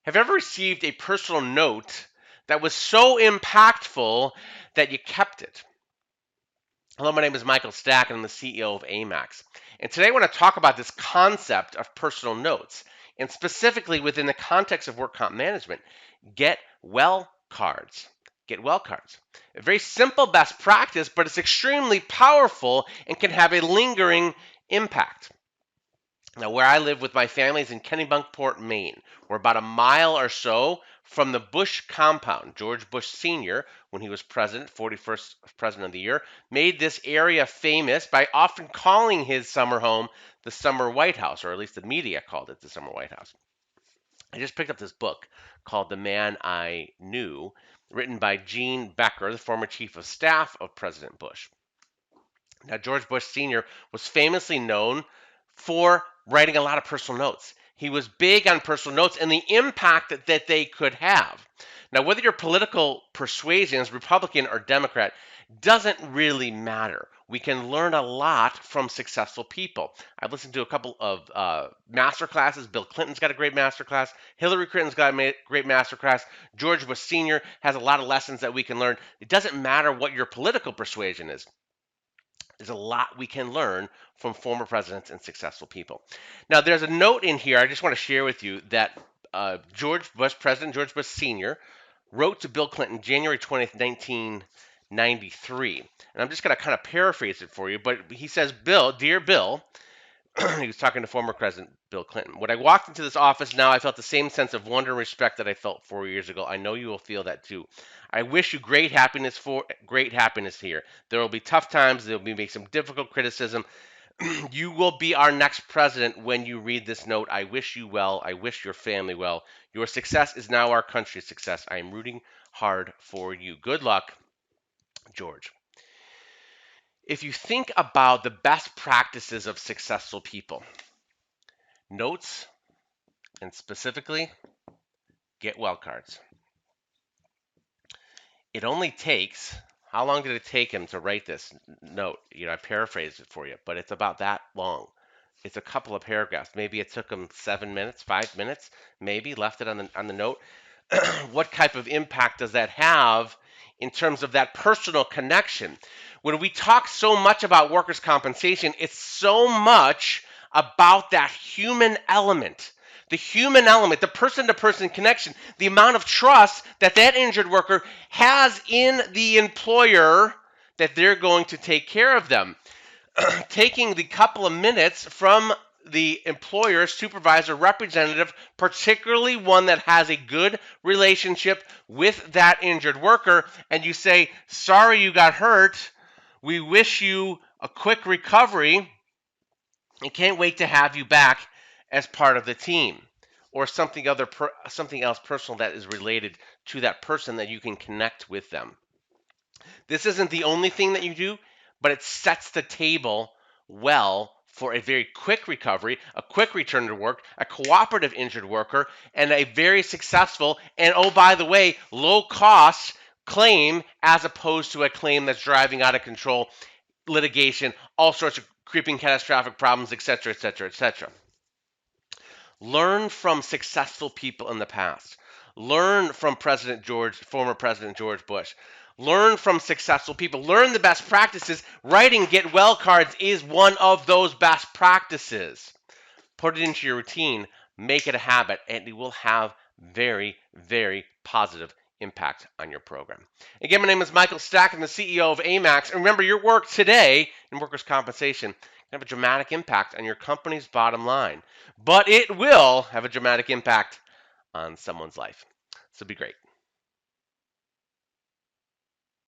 Have you ever received a personal note that was so impactful that you kept it? Hello, my name is Michael Stack, and I'm the CEO of AMAX. And today I want to talk about this concept of personal notes, and specifically within the context of work comp management, get well cards. Get well cards. A very simple best practice, but it's extremely powerful and can have a lingering impact. Now, where I live with my family is in Kennebunkport, Maine. We're about a mile or so from the Bush compound. George Bush Sr., when he was president, 41st president of the year, made this area famous by often calling his summer home the Summer White House, or at least the media called it the Summer White House. I just picked up this book called The Man I Knew, written by Gene Becker, the former chief of staff of President Bush. Now, George Bush Sr. was famously known for writing a lot of personal notes. He was big on personal notes and the impact that they could have. Now, whether your political persuasion is Republican or Democrat doesn't really matter. We can learn a lot from successful people. I've listened to a couple of master classes. Bill Clinton's got a great master class. Hillary Clinton's got a great master class. George Bush Sr. has a lot of lessons that we can learn. It doesn't matter what your political persuasion is. There's a lot we can learn from former presidents and successful people. Now, there's a note in here I just want to share with you that President George Bush Sr. wrote to Bill Clinton January 20th, 1993. And I'm just going to kind of paraphrase it for you, but he says, Dear Bill, he was talking to former President Bill Clinton. When I walked into this office now, I felt the same sense of wonder and respect that I felt 4 years ago. I know you will feel that too. I wish you great happiness here. There will be tough times. There will be some difficult criticism. You will be our next president when you read this note. I wish you well. I wish your family well. Your success is now our country's success. I am rooting hard for you. Good luck, George. If you think about the best practices of successful people, notes, and specifically, get well cards. It only takes, how long did it take him to write this note? I paraphrased it for you, but it's about that long. It's a couple of paragraphs. Maybe it took him 7 minutes, 5 minutes, maybe left it on the note. What type of impact does that have in terms of that personal connection? When we talk so much about workers' compensation, it's so much about that human element. The human element, the person-to-person connection, the amount of trust that injured worker has in the employer that they're going to take care of them. Taking the couple of minutes from the employer, supervisor, representative, particularly one that has a good relationship with that injured worker, and you say, sorry you got hurt, we wish you a quick recovery, and can't wait to have you back as part of the team, or something else personal that is related to that person that you can connect with them. This isn't the only thing that you do, but it sets the table well for a very quick recovery, a quick return to work, a cooperative injured worker, and a very successful and, oh, by the way, low cost claim as opposed to a claim that's driving out of control, litigation, all sorts of creeping catastrophic problems, etc., etc., etc. Learn from successful people in the past. Learn from former President George Bush. Learn from successful people. Learn the best practices. Writing get well cards is one of those best practices. Put it into your routine. Make it a habit, and it will have very, very positive impact on your program. Again, my name is Michael Stack. I'm the CEO of AMAX. And remember, your work today in workers' compensation can have a dramatic impact on your company's bottom line. But it will have a dramatic impact on someone's life. So be great.